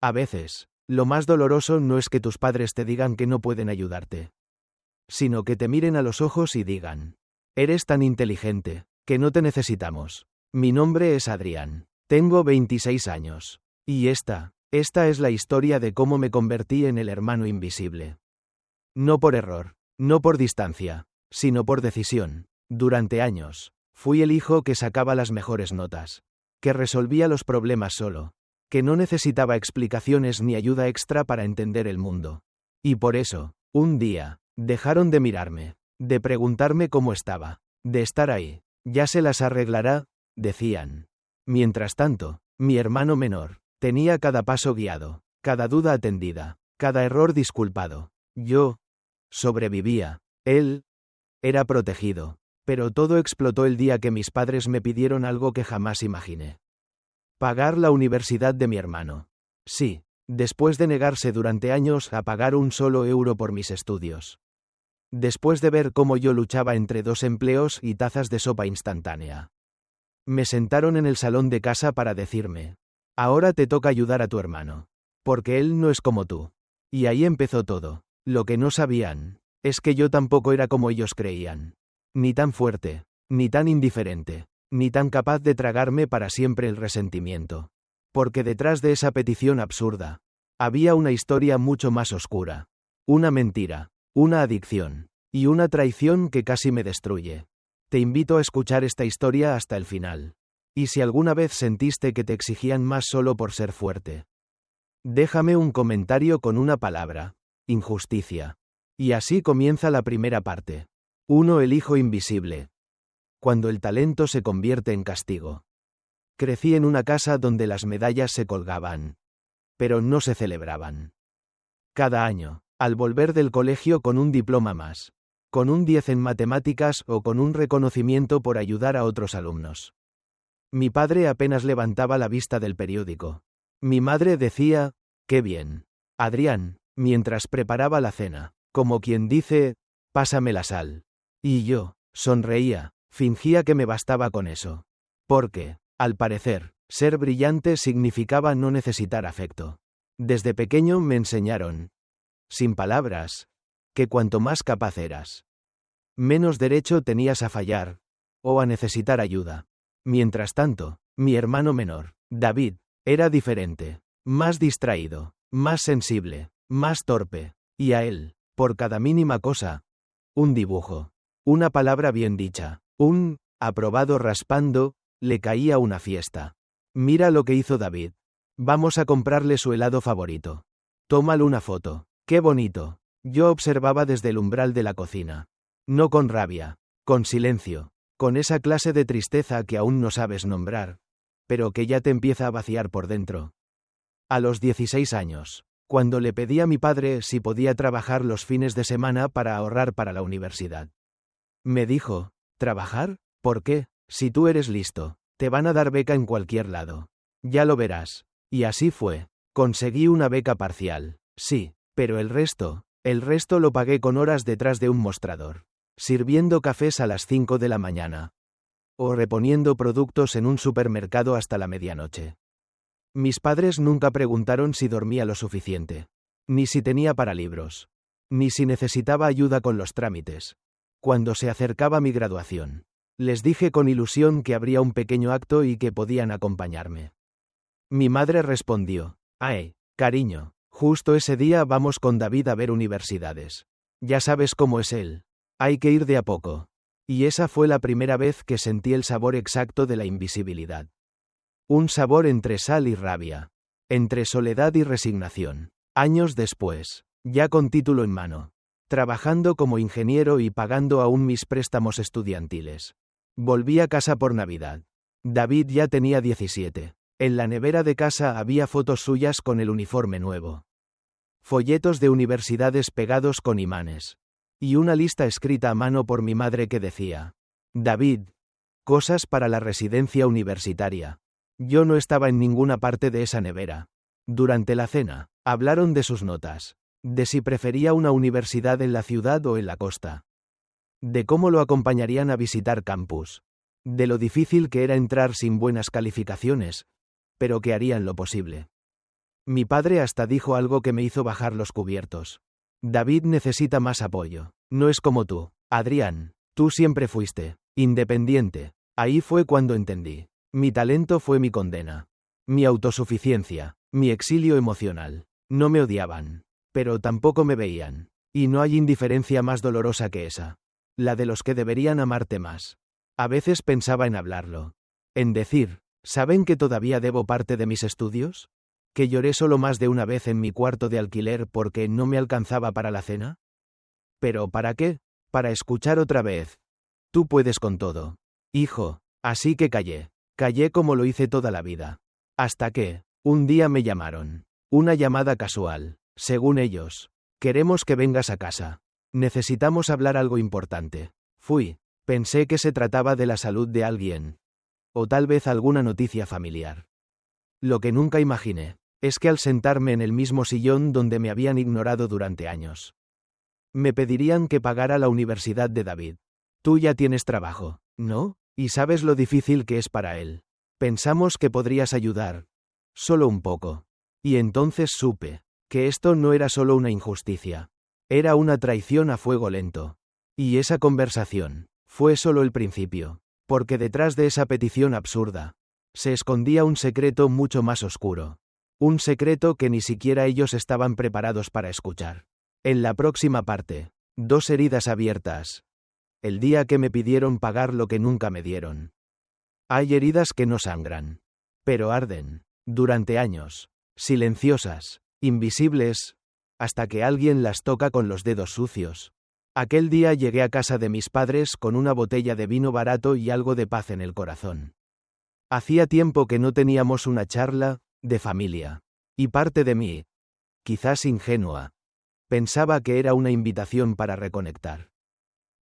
A veces, lo más doloroso no es que tus padres te digan que no pueden ayudarte, sino que te miren a los ojos y digan: eres tan inteligente, que no te necesitamos. Mi nombre es Adrián. Tengo 26 años. Y esta es la historia de cómo me convertí en el hermano invisible. No por error, no por distancia, sino por decisión. Durante años, fui el hijo que sacaba las mejores notas, que resolvía los problemas solo, que no necesitaba explicaciones ni ayuda extra para entender el mundo. Y por eso, un día, dejaron de mirarme, de preguntarme cómo estaba, de estar ahí. Ya se las arreglará, decían. Mientras tanto, mi hermano menor tenía cada paso guiado, cada duda atendida, cada error disculpado. Yo sobrevivía. Él era protegido. Pero todo explotó el día que mis padres me pidieron algo que jamás imaginé. Pagar la universidad de mi hermano. Sí, después de negarse durante años a pagar un solo euro por mis estudios. Después de ver cómo yo luchaba entre 2 empleos y tazas de sopa instantánea. Me sentaron en el salón de casa para decirme: ahora te toca ayudar a tu hermano. Porque él no es como tú. Y ahí empezó todo. Lo que no sabían es que yo tampoco era como ellos creían. Ni tan fuerte, ni tan indiferente, ni tan capaz de tragarme para siempre el resentimiento. Porque detrás de esa petición absurda, había una historia mucho más oscura. Una mentira, una adicción, y una traición que casi me destruye. Te invito a escuchar esta historia hasta el final. Y si alguna vez sentiste que te exigían más solo por ser fuerte, déjame un comentario con una palabra: injusticia. Y así comienza la primera parte. 1. El hijo invisible. Cuando el talento se convierte en castigo. Crecí en una casa donde las medallas se colgaban, pero no se celebraban. Cada año, al volver del colegio con un diploma más, con un 10 en matemáticas o con un reconocimiento por ayudar a otros alumnos. Mi padre apenas levantaba la vista del periódico. Mi madre decía: «¡Qué bien, Adrián!», mientras preparaba la cena, como quien dice: «Pásame la sal». Y yo sonreía, fingía que me bastaba con eso. Porque, al parecer, ser brillante significaba no necesitar afecto. Desde pequeño me enseñaron, sin palabras, que cuanto más capaz eras, menos derecho tenías a fallar, o a necesitar ayuda. Mientras tanto, mi hermano menor, David, era diferente, más distraído, más sensible, más torpe, y a él, por cada mínima cosa, un dibujo, una palabra bien dicha, un aprobado raspando, le caía una fiesta. Mira lo que hizo David. Vamos a comprarle su helado favorito. Tómale una foto. ¡Qué bonito! Yo observaba desde el umbral de la cocina. No con rabia, con silencio, con esa clase de tristeza que aún no sabes nombrar, pero que ya te empieza a vaciar por dentro. A los 16 años, cuando le pedí a mi padre si podía trabajar los fines de semana para ahorrar para la universidad, me dijo: ¿trabajar? ¿Por qué? Si tú eres listo, te van a dar beca en cualquier lado. Ya lo verás. Y así fue. Conseguí una beca parcial, sí, pero el resto lo pagué con horas detrás de un mostrador, sirviendo cafés a las 5 de la mañana, o reponiendo productos en un supermercado hasta la medianoche. Mis padres nunca preguntaron si dormía lo suficiente, ni si tenía para libros, ni si necesitaba ayuda con los trámites. Cuando se acercaba mi graduación, les dije con ilusión que habría un pequeño acto y que podían acompañarme. Mi madre respondió: «Ay, cariño, justo ese día vamos con David a ver universidades. Ya sabes cómo es él. Hay que ir de a poco». Y esa fue la primera vez que sentí el sabor exacto de la invisibilidad. Un sabor entre sal y rabia, entre soledad y resignación. Años después, ya con título en mano, trabajando como ingeniero y pagando aún mis préstamos estudiantiles, volví a casa por Navidad. David ya tenía 17. En la nevera de casa había fotos suyas con el uniforme nuevo, folletos de universidades pegados con imanes, y una lista escrita a mano por mi madre que decía: «David, cosas para la residencia universitaria». Yo no estaba en ninguna parte de esa nevera. Durante la cena, hablaron de sus notas, de si prefería una universidad en la ciudad o en la costa, de cómo lo acompañarían a visitar campus, de lo difícil que era entrar sin buenas calificaciones, pero que harían lo posible. Mi padre hasta dijo algo que me hizo bajar los cubiertos. David necesita más apoyo. No es como tú, Adrián. Tú siempre fuiste independiente. Ahí fue cuando entendí. Mi talento fue mi condena. Mi autosuficiencia, mi exilio emocional. No me odiaban. Pero tampoco me veían. Y no hay indiferencia más dolorosa que esa. La de los que deberían amarte más. A veces pensaba en hablarlo. En decir, ¿saben que todavía debo parte de mis estudios? ¿Que lloré solo más de una vez en mi cuarto de alquiler porque no me alcanzaba para la cena? ¿Pero para qué? Para escuchar otra vez. Tú puedes con todo, hijo. Así que callé. Callé como lo hice toda la vida. Hasta que, un día me llamaron. Una llamada casual, según ellos. Queremos que vengas a casa. Necesitamos hablar algo importante. Fui. Pensé que se trataba de la salud de alguien. O tal vez alguna noticia familiar. Lo que nunca imaginé, es que al sentarme en el mismo sillón donde me habían ignorado durante años, me pedirían que pagara la universidad de David. Tú ya tienes trabajo, ¿no? Y sabes lo difícil que es para él. Pensamos que podrías ayudar. Solo un poco. Y entonces supe que esto no era solo una injusticia. Era una traición a fuego lento. Y esa conversación fue solo el principio. Porque detrás de esa petición absurda se escondía un secreto mucho más oscuro. Un secreto que ni siquiera ellos estaban preparados para escuchar. En la próxima parte, 2 heridas abiertas. El día que me pidieron pagar lo que nunca me dieron. Hay heridas que no sangran, pero arden, durante años, silenciosas, invisibles, hasta que alguien las toca con los dedos sucios. Aquel día llegué a casa de mis padres con una botella de vino barato y algo de paz en el corazón. Hacía tiempo que no teníamos una charla de familia. Y parte de mí, quizás ingenua, pensaba que era una invitación para reconectar.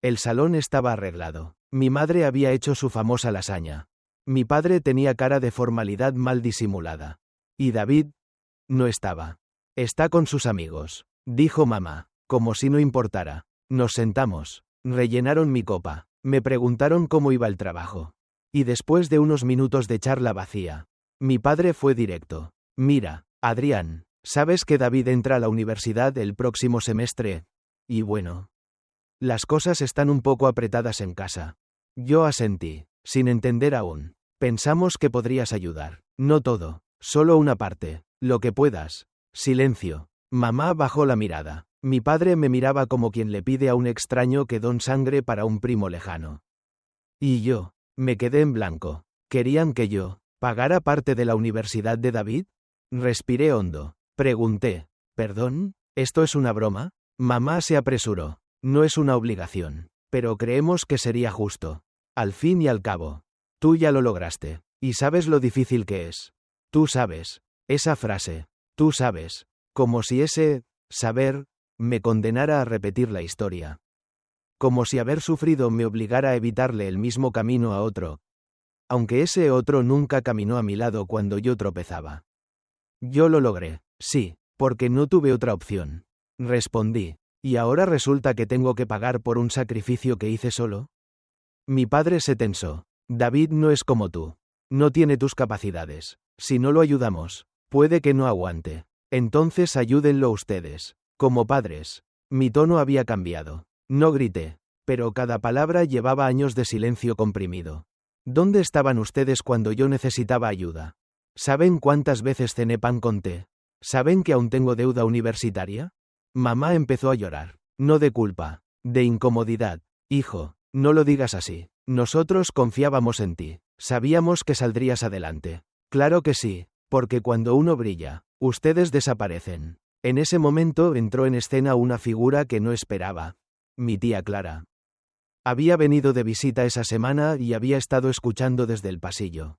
El salón estaba arreglado. Mi madre había hecho su famosa lasaña. Mi padre tenía cara de formalidad mal disimulada. Y David no estaba. Está con sus amigos, dijo mamá, como si no importara. Nos sentamos, rellenaron mi copa, me preguntaron cómo iba el trabajo. Y después de unos minutos de charla vacía, mi padre fue directo. Mira, Adrián, ¿sabes que David entra a la universidad el próximo semestre? Y bueno, las cosas están un poco apretadas en casa. Yo asentí, sin entender aún. Pensamos que podrías ayudar. No todo, solo una parte, lo que puedas. Silencio. Mamá bajó la mirada. Mi padre me miraba como quien le pide a un extraño que don sangre para un primo lejano. Y yo, me quedé en blanco. ¿Querían que yo pagara parte de la universidad de David? Respiré hondo. Pregunté, ¿perdón? ¿Esto es una broma? Mamá se apresuró. No es una obligación, pero creemos que sería justo. Al fin y al cabo, tú ya lo lograste, y sabes lo difícil que es. Tú sabes. Esa frase, tú sabes, como si ese saber me condenara a repetir la historia. Como si haber sufrido me obligara a evitarle el mismo camino a otro. Aunque ese otro nunca caminó a mi lado cuando yo tropezaba. Yo lo logré, sí, porque no tuve otra opción. Respondí. ¿Y ahora resulta que tengo que pagar por un sacrificio que hice solo? Mi padre se tensó. David no es como tú. No tiene tus capacidades. Si no lo ayudamos, puede que no aguante. Entonces ayúdenlo ustedes. Como padres. Mi tono había cambiado. No grité, pero cada palabra llevaba años de silencio comprimido. ¿Dónde estaban ustedes cuando yo necesitaba ayuda? ¿Saben cuántas veces cené pan con té? ¿Saben que aún tengo deuda universitaria? Mamá empezó a llorar. No de culpa, de incomodidad. Hijo, no lo digas así. Nosotros confiábamos en ti. Sabíamos que saldrías adelante. Claro que sí, porque cuando uno brilla, ustedes desaparecen. En ese momento entró en escena una figura que no esperaba. Mi tía Clara. Había venido de visita esa semana y había estado escuchando desde el pasillo.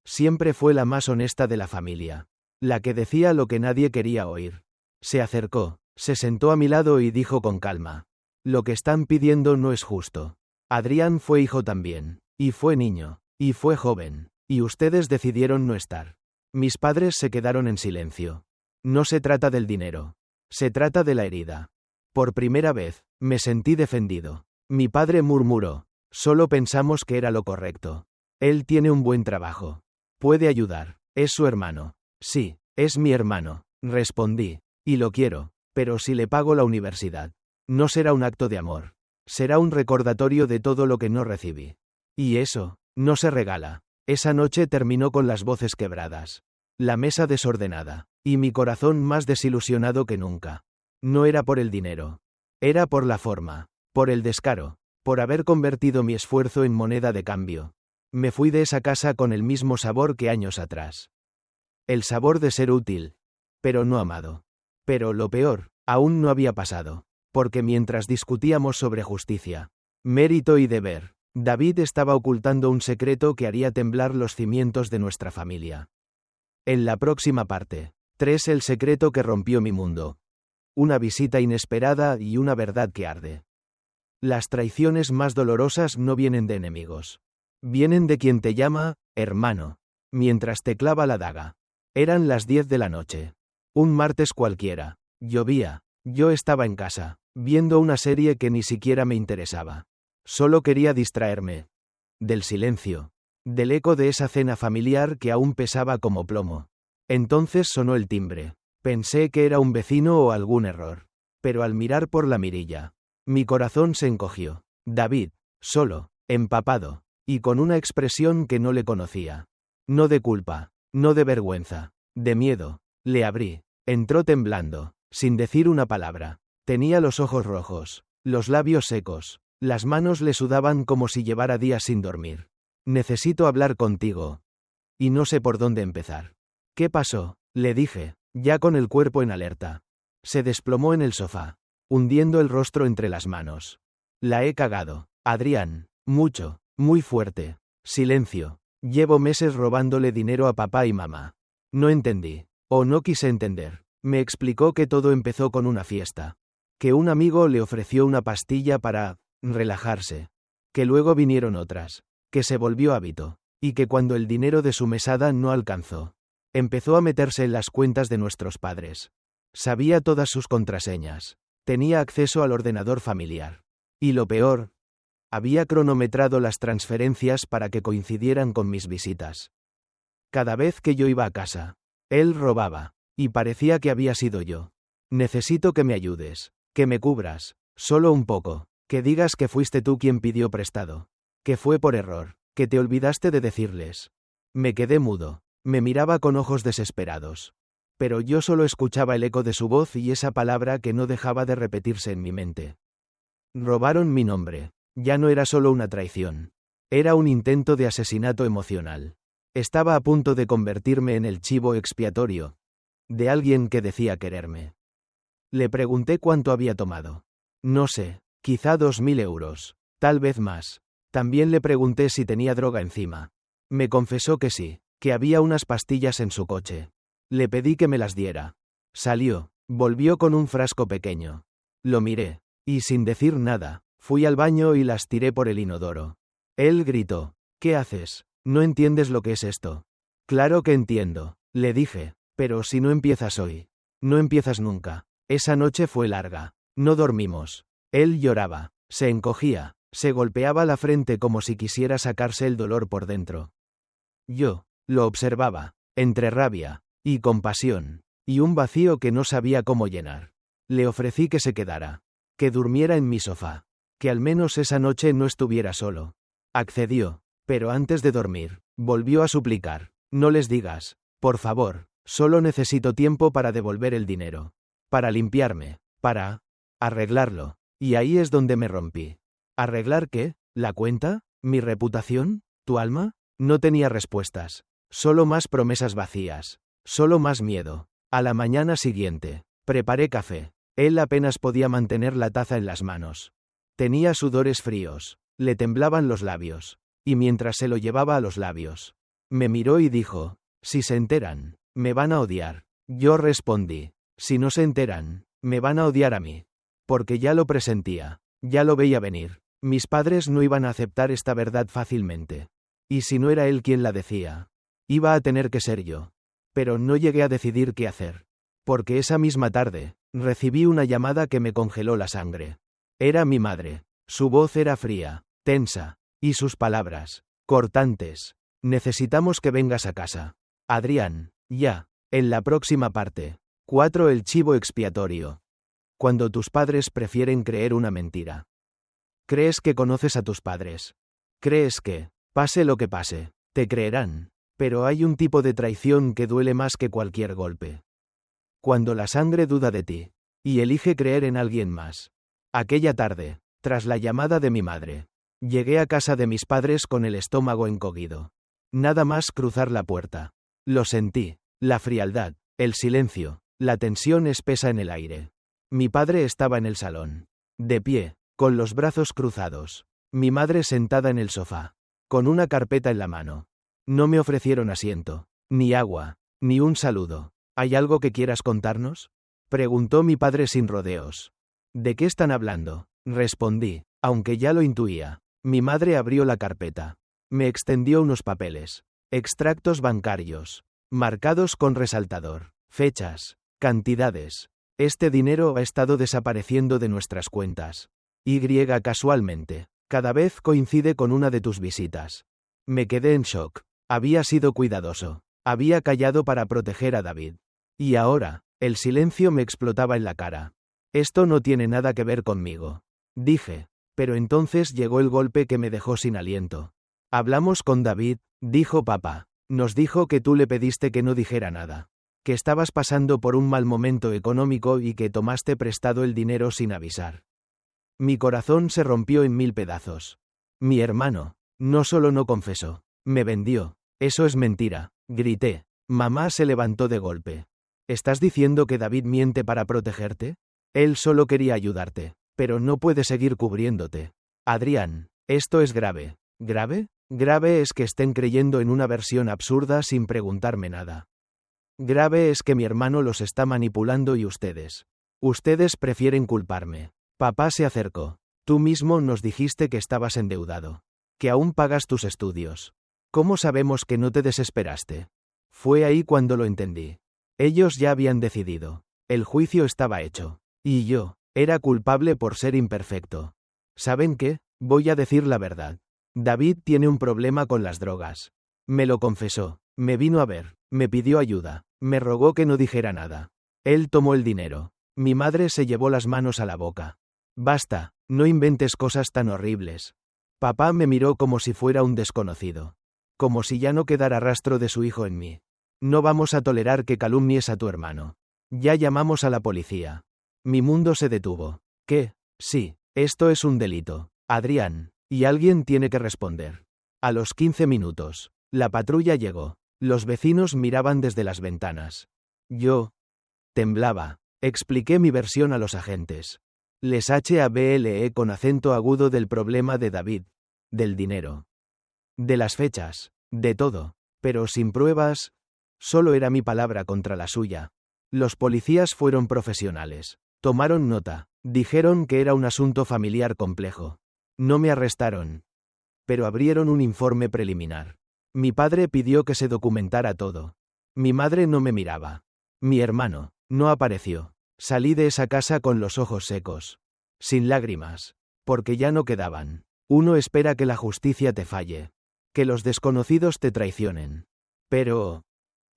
Siempre fue la más honesta de la familia. La que decía lo que nadie quería oír. Se acercó, se sentó a mi lado y dijo con calma. Lo que están pidiendo no es justo. Adrián fue hijo también. Y fue niño. Y fue joven. Y ustedes decidieron no estar. Mis padres se quedaron en silencio. No se trata del dinero. Se trata de la herida. Por primera vez, me sentí defendido. Mi padre murmuró. Solo pensamos que era lo correcto. Él tiene un buen trabajo. Puede ayudar. Es su hermano. Sí, Es mi hermano, respondí. Y lo quiero, pero si le pago la universidad. No será un acto de amor. Será un recordatorio de todo lo que no recibí. Y eso, no se regala. Esa noche terminó con las voces quebradas. La mesa desordenada. Y mi corazón más desilusionado que nunca. No era por el dinero. Era por la forma. Por el descaro. Por haber convertido mi esfuerzo en moneda de cambio. Me fui de esa casa con el mismo sabor que años atrás. El sabor de ser útil. Pero no amado. Pero lo peor, aún no había pasado. Porque mientras discutíamos sobre justicia, mérito y deber, David estaba ocultando un secreto que haría temblar los cimientos de nuestra familia. En la próxima parte. 3. El secreto que rompió mi mundo. Una visita inesperada y una verdad que arde. Las traiciones más dolorosas no vienen de enemigos. Vienen de quien te llama, hermano, mientras te clava la daga. Eran las 10 de la noche. Un martes cualquiera. Llovía. Yo estaba en casa, viendo una serie que ni siquiera me interesaba. Solo quería distraerme. Del silencio. Del eco de esa cena familiar que aún pesaba como plomo. Entonces sonó el timbre. Pensé que era un vecino o algún error. Pero al mirar por la mirilla, mi corazón se encogió. David, solo, empapado, y con una expresión que no le conocía. No de culpa, no de vergüenza, de miedo. Le abrí. Entró temblando, sin decir una palabra. Tenía los ojos rojos, los labios secos, las manos le sudaban como si llevara días sin dormir. Necesito hablar contigo. Y no sé por dónde empezar. ¿Qué pasó? Le dije, ya con el cuerpo en alerta. Se desplomó en el sofá, hundiendo el rostro entre las manos. La he cagado, Adrián, mucho, muy fuerte. Silencio. Llevo meses robándole dinero a papá y mamá. No entendí, o no quise entender. Me explicó que todo empezó con una fiesta. Que un amigo le ofreció una pastilla para relajarse. Que luego vinieron otras. Que se volvió hábito. Y que cuando el dinero de su mesada no alcanzó, empezó a meterse en las cuentas de nuestros padres. Sabía todas sus contraseñas. Tenía acceso al ordenador familiar. Y lo peor, había cronometrado las transferencias para que coincidieran con mis visitas. Cada vez que yo iba a casa, él robaba. Y parecía que había sido yo. Necesito que me ayudes. Que me cubras. Solo un poco. Que digas que fuiste tú quien pidió prestado. Que fue por error. Que te olvidaste de decirles. Me quedé mudo. Me miraba con ojos desesperados. Pero yo solo escuchaba el eco de su voz y esa palabra que no dejaba de repetirse en mi mente. Robaron mi nombre. Ya no era solo una traición. Era un intento de asesinato emocional. Estaba a punto de convertirme en el chivo expiatorio de alguien que decía quererme. Le pregunté cuánto había tomado. No sé, quizá 2000 euros. Tal vez más. También le pregunté si tenía droga encima. Me confesó que sí, que había unas pastillas en su coche. Le pedí que me las diera. Salió, volvió con un frasco pequeño. Lo miré, y sin decir nada, fui al baño y las tiré por el inodoro. Él gritó, ¿qué haces? ¿No entiendes lo que es esto? Claro que entiendo, le dije, pero si no empiezas hoy, no empiezas nunca. Esa noche fue larga. No dormimos. Él lloraba, se encogía, se golpeaba la frente como si quisiera sacarse el dolor por dentro. Yo lo observaba, entre rabia y compasión, y un vacío que no sabía cómo llenar. Le ofrecí que se quedara, que durmiera en mi sofá, que al menos esa noche no estuviera solo. Accedió, pero antes de dormir, volvió a suplicar, no les digas, por favor, solo necesito tiempo para devolver el dinero, para limpiarme, para arreglarlo. Y ahí es donde me rompí. ¿Arreglar qué? ¿La cuenta? ¿Mi reputación? ¿Tu alma? No tenía respuestas. Solo más promesas vacías. Solo más miedo. A la mañana siguiente, preparé café. Él apenas podía mantener la taza en las manos. Tenía sudores fríos. Le temblaban los labios. Y mientras se lo llevaba a los labios, me miró y dijo, si se enteran, me van a odiar. Yo respondí, si no se enteran, me van a odiar a mí. Porque ya lo presentía. Ya lo veía venir. Mis padres no iban a aceptar esta verdad fácilmente. Y si no era él quien la decía, iba a tener que ser yo. Pero no llegué a decidir qué hacer. Porque esa misma tarde, recibí una llamada que me congeló la sangre. Era mi madre. Su voz era fría, tensa, y sus palabras, cortantes. Necesitamos que vengas a casa. Adrián, ya. En la próxima parte. 4. El chivo expiatorio. Cuando tus padres prefieren creer una mentira. Crees que conoces a tus padres. Crees que, pase lo que pase, te creerán. Pero hay un tipo de traición que duele más que cualquier golpe. Cuando la sangre duda de ti, y elige creer en alguien más. Aquella tarde, tras la llamada de mi madre, llegué a casa de mis padres con el estómago encogido. Nada más cruzar la puerta. Lo sentí, la frialdad, el silencio, la tensión espesa en el aire. Mi padre estaba en el salón, de pie, con los brazos cruzados. Mi madre sentada en el sofá, con una carpeta en la mano. No me ofrecieron asiento, ni agua, ni un saludo. ¿Hay algo que quieras contarnos?, preguntó mi padre sin rodeos. ¿De qué están hablando?, respondí, aunque ya lo intuía. Mi madre abrió la carpeta. Me extendió unos papeles. Extractos bancarios. Marcados con resaltador. Fechas. Cantidades. Este dinero ha estado desapareciendo de nuestras cuentas. Casualmente. Cada vez coincide con una de tus visitas. Me quedé en shock. Había sido cuidadoso. Había callado para proteger a David. Y ahora, el silencio me explotaba en la cara. Esto no tiene nada que ver conmigo, dije. Pero entonces llegó el golpe que me dejó sin aliento. Hablamos con David, dijo papá. Nos dijo que tú le pediste que no dijera nada. Que estabas pasando por un mal momento económico y que tomaste prestado el dinero sin avisar. Mi corazón se rompió en 1000 pedazos. Mi hermano, no solo no confesó, me vendió. Eso es mentira, grité. Mamá se levantó de golpe. ¿Estás diciendo que David miente para protegerte? Él solo quería ayudarte, pero no puede seguir cubriéndote. Adrián, esto es grave. ¿Grave? Grave es que estén creyendo en una versión absurda sin preguntarme nada. Grave es que mi hermano los está manipulando y ustedes. Ustedes prefieren culparme. Papá se acercó. Tú mismo nos dijiste que estabas endeudado. Que aún pagas tus estudios. ¿Cómo sabemos que no te desesperaste? Fue ahí cuando lo entendí. Ellos ya habían decidido. El juicio estaba hecho. Y yo, era culpable por ser imperfecto. ¿Saben qué? Voy a decir la verdad. David tiene un problema con las drogas. Me lo confesó. Me vino a ver. Me pidió ayuda. Me rogó que no dijera nada. Él tomó el dinero. Mi madre se llevó las manos a la boca. Basta, no inventes cosas tan horribles. Papá me miró como si fuera un desconocido. Como si ya no quedara rastro de su hijo en mí. No vamos a tolerar que calumnies a tu hermano. Ya llamamos a la policía. Mi mundo se detuvo. ¿Qué? Sí, esto es un delito, Adrián, y alguien tiene que responder. A los 15 minutos, la patrulla llegó. Los vecinos miraban desde las ventanas. Yo temblaba. Expliqué mi versión a los agentes. Les hablé con acento agudo del problema de David, del dinero, de las fechas, de todo, pero sin pruebas. Solo era mi palabra contra la suya. Los policías fueron profesionales. Tomaron nota. Dijeron que era un asunto familiar complejo. No me arrestaron. Pero abrieron un informe preliminar. Mi padre pidió que se documentara todo. Mi madre no me miraba. Mi hermano no apareció. Salí de esa casa con los ojos secos. Sin lágrimas. Porque ya no quedaban. Uno espera que la justicia te falle. Que los desconocidos te traicionen. Pero...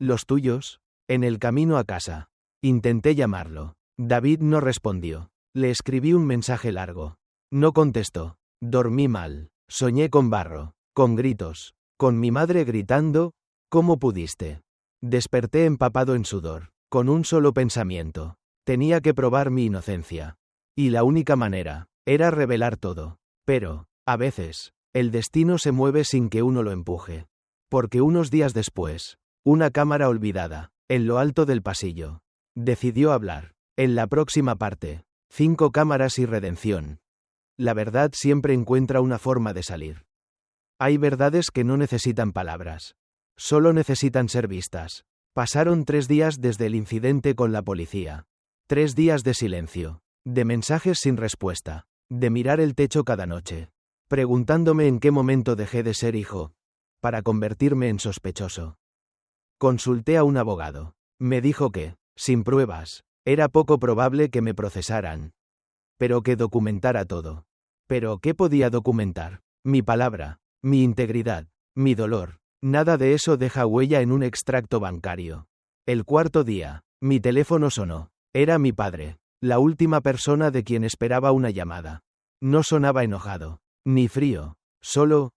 ¿los tuyos? En el camino a casa. Intenté llamarlo. David no respondió. Le escribí un mensaje largo. No contestó. Dormí mal. Soñé con barro. Con gritos. Con mi madre gritando. ¿Cómo pudiste? Desperté empapado en sudor. Con un solo pensamiento. Tenía que probar mi inocencia. Y la única manera era revelar todo. Pero, a veces, el destino se mueve sin que uno lo empuje. Porque unos días después, una cámara olvidada, en lo alto del pasillo, decidió hablar. En la próxima parte, 5 cámaras y redención. La verdad siempre encuentra una forma de salir. Hay verdades que no necesitan palabras. Solo necesitan ser vistas. Pasaron 3 días desde el incidente con la policía. 3 días de silencio. De mensajes sin respuesta. De mirar el techo cada noche. Preguntándome en qué momento dejé de ser hijo. Para convertirme en sospechoso. Consulté a un abogado. Me dijo que, sin pruebas, era poco probable que me procesaran. Pero que documentara todo. ¿Pero qué podía documentar? Mi palabra, mi integridad, mi dolor. Nada de eso deja huella en un extracto bancario. El cuarto día, mi teléfono sonó. Era mi padre, la última persona de quien esperaba una llamada. No sonaba enojado, ni frío, solo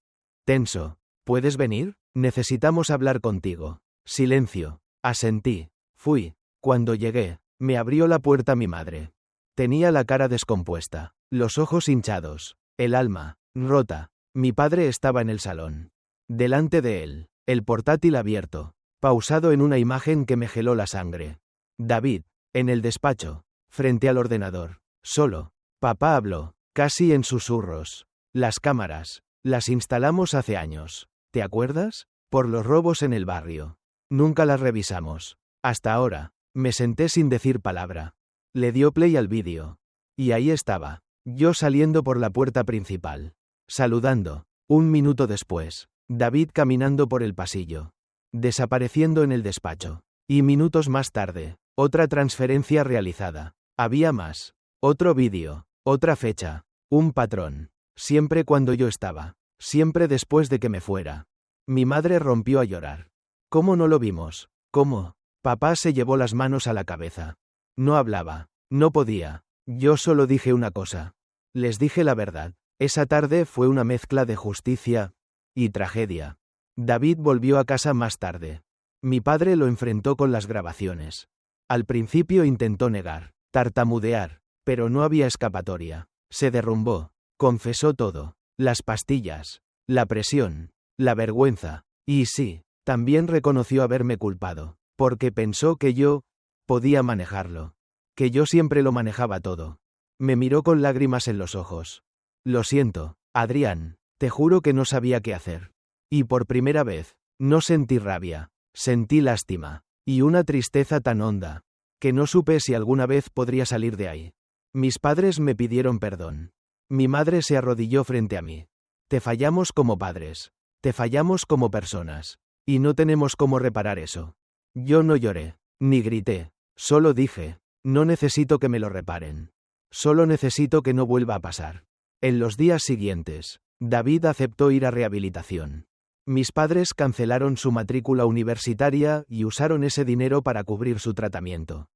tenso. ¿Puedes venir? Necesitamos hablar contigo. Silencio. Asentí. Fui. Cuando llegué, me abrió la puerta mi madre. Tenía la cara descompuesta, los ojos hinchados, el alma rota. Mi padre estaba en el salón. Delante de él, el portátil abierto, pausado en una imagen que me geló la sangre. David, en el despacho, frente al ordenador, solo. Papá habló, casi en susurros. Las cámaras, las instalamos hace años. ¿Te acuerdas? Por los robos en el barrio. Nunca las revisamos. Hasta ahora. Me senté sin decir palabra. Le dio play al vídeo. Y ahí estaba, yo saliendo por la puerta principal. Saludando. Un minuto después, David caminando por el pasillo. Desapareciendo en el despacho. Y minutos más tarde, otra transferencia realizada. Había más. Otro vídeo. Otra fecha. Un patrón. Siempre cuando yo estaba. Siempre después de que me fuera. Mi madre rompió a llorar. ¿Cómo no lo vimos? ¿Cómo? Papá se llevó las manos a la cabeza. No hablaba. No podía. Yo solo dije una cosa. Les dije la verdad. Esa tarde fue una mezcla de justicia y tragedia. David volvió a casa más tarde. Mi padre lo enfrentó con las grabaciones. Al principio intentó negar, tartamudear, pero no había escapatoria. Se derrumbó. Confesó todo. Las pastillas, la presión, la vergüenza. Y sí, también reconoció haberme culpado, porque pensó que yo podía manejarlo. Que yo siempre lo manejaba todo. Me miró con lágrimas en los ojos. Lo siento, Adrián, te juro que no sabía qué hacer. Y por primera vez, no sentí rabia, sentí lástima, y una tristeza tan honda, que no supe si alguna vez podría salir de ahí. Mis padres me pidieron perdón. Mi madre se arrodilló frente a mí. Te fallamos como padres. Te fallamos como personas. Y no tenemos cómo reparar eso. Yo no lloré, ni grité. Solo dije, no necesito que me lo reparen. Solo necesito que no vuelva a pasar. En los días siguientes, David aceptó ir a rehabilitación. Mis padres cancelaron su matrícula universitaria y usaron ese dinero para cubrir su tratamiento.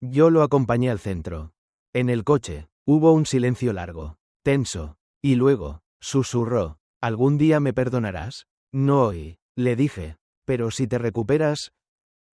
Yo lo acompañé al centro. En el coche, hubo un silencio largo, tenso, y luego, susurró, ¿algún día me perdonarás? No hoy, le dije, pero si te recuperas,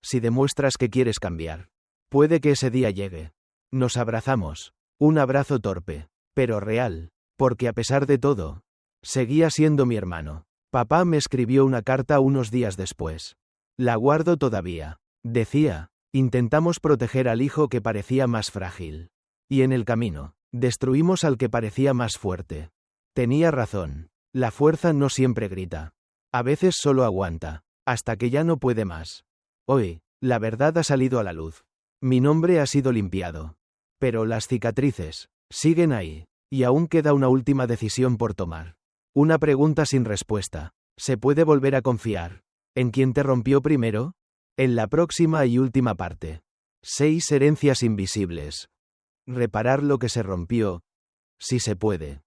si demuestras que quieres cambiar, puede que ese día llegue. Nos abrazamos, un abrazo torpe, pero real, porque a pesar de todo, seguía siendo mi hermano. Papá me escribió una carta unos días después. La guardo todavía. Decía, intentamos proteger al hijo que parecía más frágil. Y en el camino, destruimos al que parecía más fuerte. Tenía razón. La fuerza no siempre grita. A veces solo aguanta, hasta que ya no puede más. Hoy, la verdad ha salido a la luz. Mi nombre ha sido limpiado. Pero las cicatrices siguen ahí, y aún queda una última decisión por tomar. Una pregunta sin respuesta. ¿Se puede volver a confiar en quien te rompió primero? En la próxima y última parte. 6 herencias invisibles. Reparar lo que se rompió. Si se puede.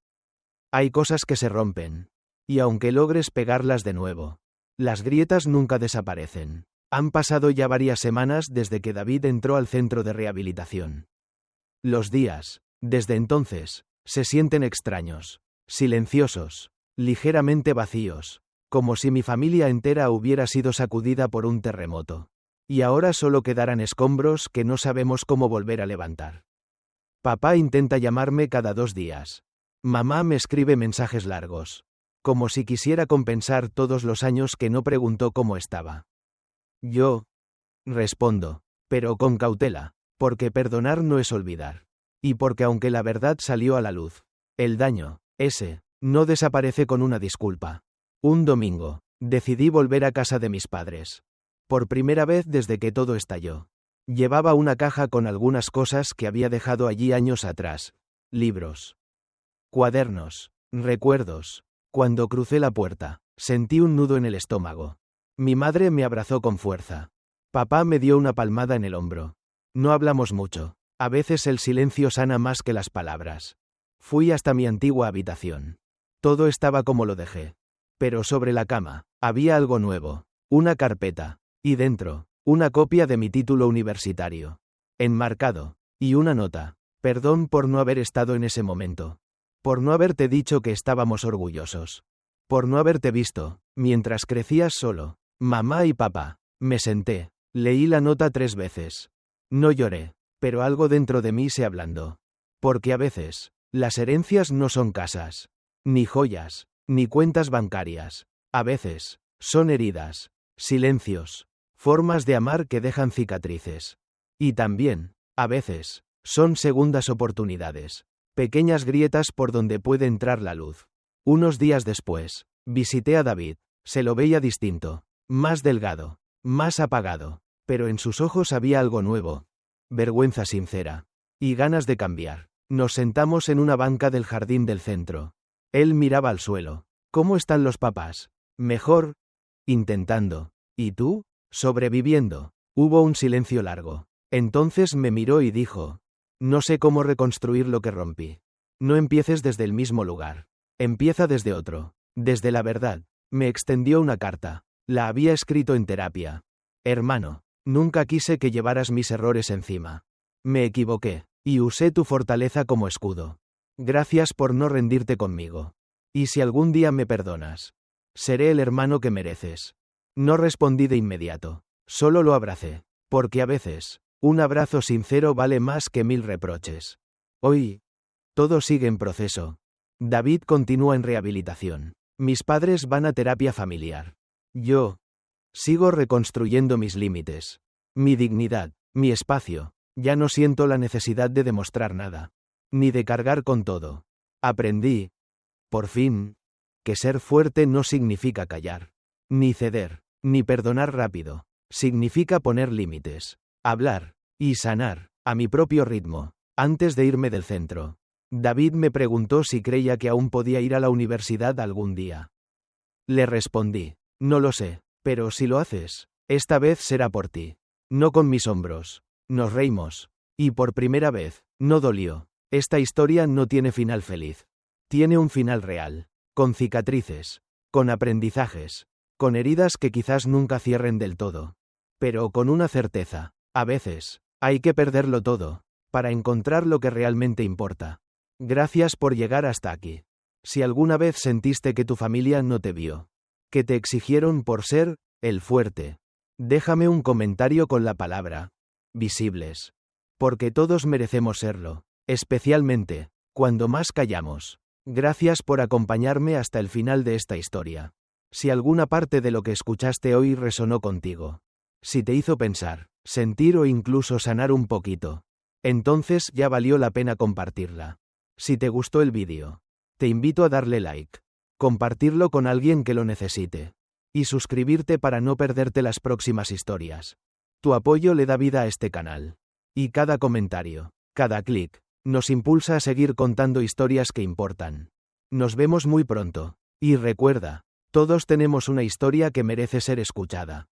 Hay cosas que se rompen. Y aunque logres pegarlas de nuevo, las grietas nunca desaparecen. Han pasado ya varias semanas desde que David entró al centro de rehabilitación. Los días, desde entonces, se sienten extraños, silenciosos, ligeramente vacíos, como si mi familia entera hubiera sido sacudida por un terremoto. Y ahora solo quedarán escombros que no sabemos cómo volver a levantar. Papá intenta llamarme cada 2 días. Mamá me escribe mensajes largos, como si quisiera compensar todos los años que no preguntó cómo estaba. Yo respondo, pero con cautela, porque perdonar no es olvidar. Y porque aunque la verdad salió a la luz, el daño, ese, no desaparece con una disculpa. Un domingo, decidí volver a casa de mis padres. Por primera vez desde que todo estalló. Llevaba una caja con algunas cosas que había dejado allí años atrás. Libros, cuadernos, recuerdos. Cuando crucé la puerta, sentí un nudo en el estómago. Mi madre me abrazó con fuerza. Papá me dio una palmada en el hombro. No hablamos mucho. A veces el silencio sana más que las palabras. Fui hasta mi antigua habitación. Todo estaba como lo dejé. Pero sobre la cama, había algo nuevo. Una carpeta. Y dentro, Una copia de mi título universitario. Enmarcado. Y una nota. Perdón por no haber estado en ese momento. Por no haberte dicho que estábamos orgullosos. Por no haberte visto, mientras crecías solo. Mamá y papá. Me senté. Leí la nota 3 veces. No lloré, pero algo dentro de mí se ablandó. Porque a veces, las herencias no son casas, ni joyas, ni cuentas bancarias. A veces, son heridas, silencios, formas de amar que dejan cicatrices. Y también, a veces, son segundas oportunidades, pequeñas grietas por donde puede entrar la luz. Unos días después, visité a David. Se lo veía distinto, más delgado, más apagado, pero en sus ojos había algo nuevo. Vergüenza sincera. Y ganas de cambiar. Nos sentamos en una banca del jardín del centro. Él miraba al suelo. ¿Cómo están los papás? Mejor. Intentando. ¿Y tú? Sobreviviendo. Hubo un silencio largo. Entonces me miró y dijo: no sé cómo reconstruir lo que rompí. No empieces desde el mismo lugar. Empieza desde otro. Desde la verdad. Me extendió una carta. La había escrito en terapia. Hermano, nunca quise que llevaras mis errores encima. Me equivoqué, y usé tu fortaleza como escudo. Gracias por no rendirte conmigo. Y si algún día me perdonas, seré el hermano que mereces. No respondí de inmediato. Solo lo abracé. Porque a veces, un abrazo sincero vale más que 1000 reproches. Hoy, todo sigue en proceso. David continúa en rehabilitación. Mis padres van a terapia familiar. Yo sigo reconstruyendo mis límites, mi dignidad, mi espacio. Ya no siento la necesidad de demostrar nada, ni de cargar con todo. Aprendí, por fin, que ser fuerte no significa callar, ni ceder, ni perdonar rápido. Significa poner límites, hablar y sanar a mi propio ritmo. Antes de irme del centro, David me preguntó si creía que aún podía ir a la universidad algún día. Le respondí: no lo sé, pero si lo haces, esta vez será por ti. No con mis hombros. Nos reímos. Y por primera vez, no dolió. Esta historia no tiene final feliz. Tiene un final real. Con cicatrices. Con aprendizajes. Con heridas que quizás nunca cierren del todo. Pero con una certeza. A veces, hay que perderlo todo, para encontrar lo que realmente importa. Gracias por llegar hasta aquí. Si alguna vez sentiste que tu familia no te vio, que te exigieron por ser el fuerte, déjame un comentario con la palabra visibles. Porque todos merecemos serlo, especialmente cuando más callamos. Gracias por acompañarme hasta el final de esta historia. Si alguna parte de lo que escuchaste hoy resonó contigo, si te hizo pensar, sentir o incluso sanar un poquito, entonces ya valió la pena compartirla. Si te gustó el vídeo, te invito a darle like, compartirlo con alguien que lo necesite, y suscribirte para no perderte las próximas historias. Tu apoyo le da vida a este canal. Y cada comentario, cada clic, nos impulsa a seguir contando historias que importan. Nos vemos muy pronto. Y recuerda, todos tenemos una historia que merece ser escuchada.